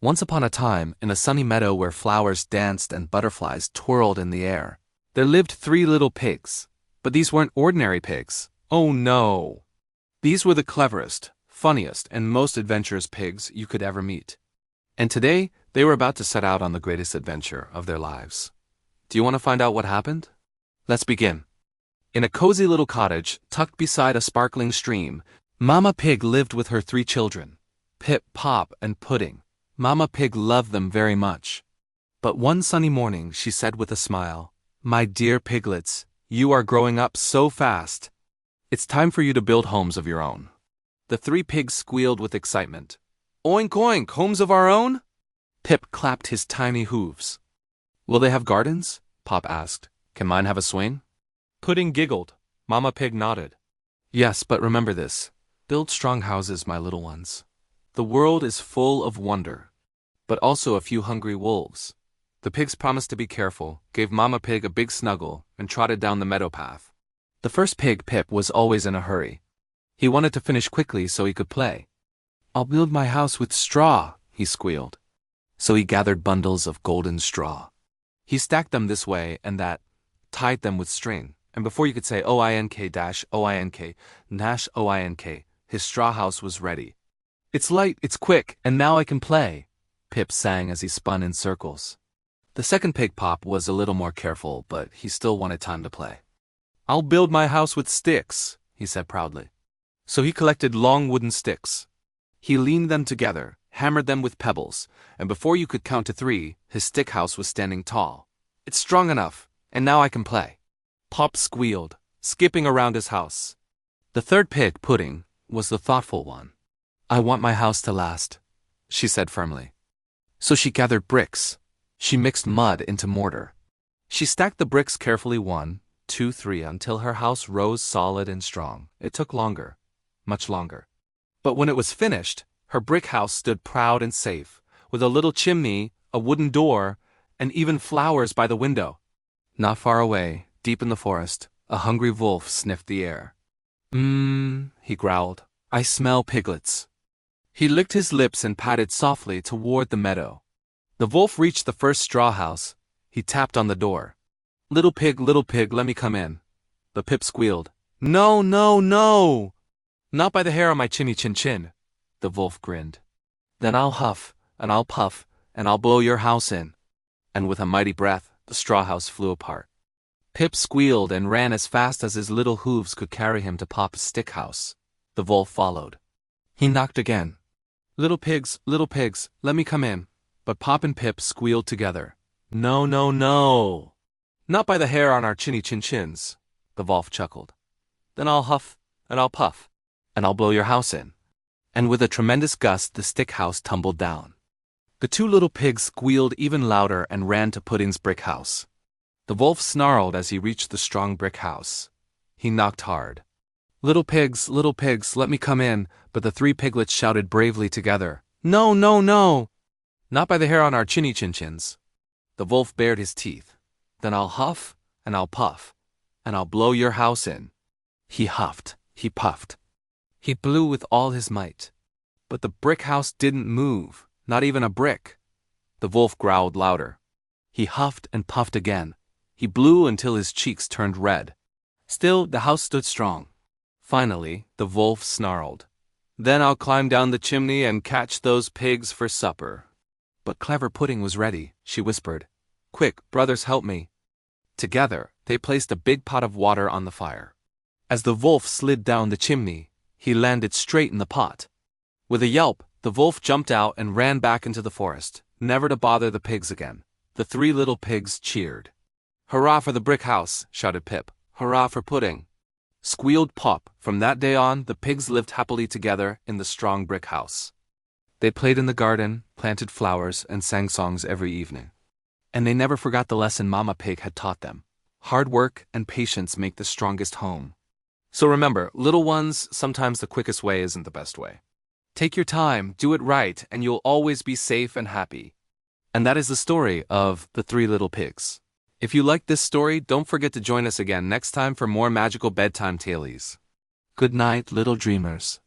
Once upon a time, in a sunny meadow where flowers danced and butterflies twirled in the air, there lived 3 little pigs. But these weren't ordinary pigs. Oh no! These were the cleverest, funniest, and most adventurous pigs you could ever meet. And today, they were about to set out on the greatest adventure of their lives. Do you want to find out what happened? Let's begin. In a cozy little cottage, tucked beside a sparkling stream, Mama Pig lived with her 3 children, Pip, Pop, and Pudding. Mama Pig loved them very much. But one sunny morning, she said with a smile, "My dear piglets, you are growing up so fast. It's time for you to build homes of your own." The 3 pigs squealed with excitement. "Oink oink, homes of our own?" Pip clapped his tiny hooves. "Will they have gardens?" Pop asked. "Can mine have a swing?" Pudding giggled. Mama Pig nodded. "Yes, but remember this. Build strong houses, my little ones. The world is full of wonder, but also a few hungry wolves." The pigs promised to be careful, gave Mama Pig a big snuggle, and trotted down the meadow path. The first pig, Pip, was always in a hurry. He wanted to finish quickly so he could play. "I'll build my house with straw," he squealed. So he gathered bundles of golden straw. He stacked them this way and that, tied them with string, and before you could say oink-oink-oink, his straw house was ready. "It's light, it's quick, and now I can play," Pip sang as he spun in circles. The second pig, Pop, was a little more careful, but he still wanted time to play. "I'll build my house with sticks," he said proudly. So he collected long wooden sticks. He leaned them together, hammered them with pebbles, and before you could count to 3, his stick house was standing tall. "It's strong enough, and now I can play." Pop squealed, skipping around his house. The third pig, Pudding, was the thoughtful one. "I want my house to last," she said firmly. So she gathered bricks. She mixed mud into mortar. She stacked the bricks carefully 1, 2, 3 until her house rose solid and strong. It took longer, much longer. But when it was finished, her brick house stood proud and safe, with a little chimney, a wooden door, and even flowers by the window. Not far away, deep in the forest, a hungry wolf sniffed the air. He growled. "I smell piglets." He licked his lips and padded softly toward the meadow. The wolf reached the first straw house. He tapped on the door. Little pig, let me come in." The Pip squealed. "No, no, no! Not by the hair on my chinny chin chin." The wolf grinned. "Then I'll huff, and I'll puff, and I'll blow your house in." And with a mighty breath, the straw house flew apart. Pip squealed and ran as fast as his little hooves could carry him to Pop's stick house. The wolf followed. He knocked again. Little pigs, let me come in." But Pop and Pip squealed together. "No, no, no! Not by the hair on our chinny chin chins." The wolf chuckled. "Then I'll huff, and I'll puff, and I'll blow your house in." And with a tremendous gust, the stick house tumbled down. The 2 little pigs squealed even louder and ran to Pudding's brick house. The wolf snarled as he reached the strong brick house. He knocked hard. Little pigs, let me come in." But the 3 piglets shouted bravely together. "No, no, no! Not by the hair on our chinny chin chins." The wolf bared his teeth. "Then I'll huff, and I'll puff, and I'll blow your house in." He huffed, he puffed. He blew with all his might. But the brick house didn't move, not even a brick. The wolf growled louder. He huffed and puffed again. He blew until his cheeks turned red. Still, the house stood strong. Finally, the wolf snarled. "Then I'll climb down the chimney and catch those pigs for supper." But clever Pudding was ready. She whispered, "Quick, brothers, help me." Together, they placed a big pot of water on the fire. As the wolf slid down the chimney, he landed straight in the pot. With a yelp, the wolf jumped out and ran back into the forest, never to bother the pigs again. The 3 little pigs cheered. "Hurrah for the brick house," shouted Pip. "Hurrah for Pudding," squealed Pop. From that day on, the pigs lived happily together in the strong brick house. They played in the garden, planted flowers, and sang songs every evening. And they never forgot the lesson Mama Pig had taught them. Hard work and patience make the strongest home. So remember, little ones, sometimes the quickest way isn't the best way. Take your time, do it right, and you'll always be safe and happy. And that is the story of the 3 little pigs. If you liked this story, don't forget to join us again next time for more magical bedtime tales. Good night, little dreamers.